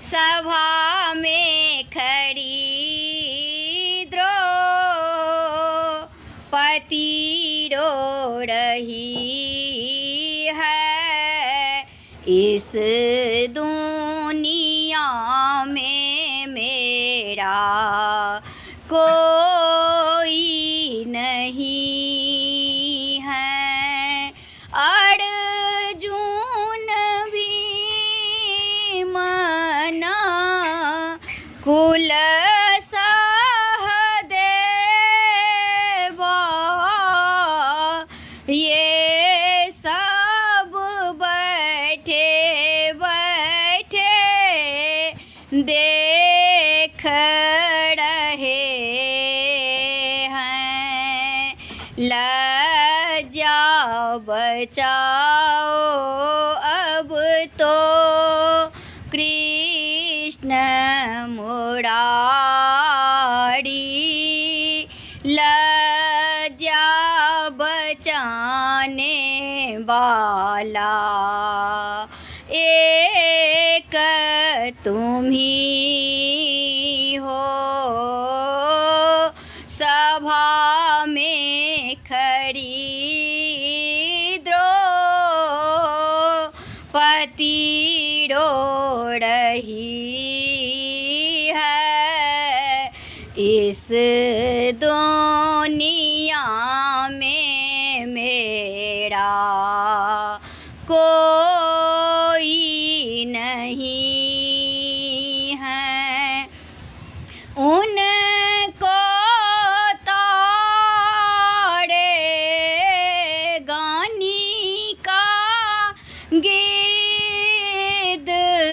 सभा में खड़ी द्रौपदी रो रही है। इस दुनिया में मेरा कोई नहीं है। अर्जुन भीम कुल सहदेव ये सब बैठे बैठे देख रहे हैं। लज्जा बचाओ अब तो कृष्ण मुरारी। लज्जा बचाने वाला एक तुम ही हो। सभा में खड़ी द्रौपदी रो रही है। इस दुनिया में मेरा कोई नहीं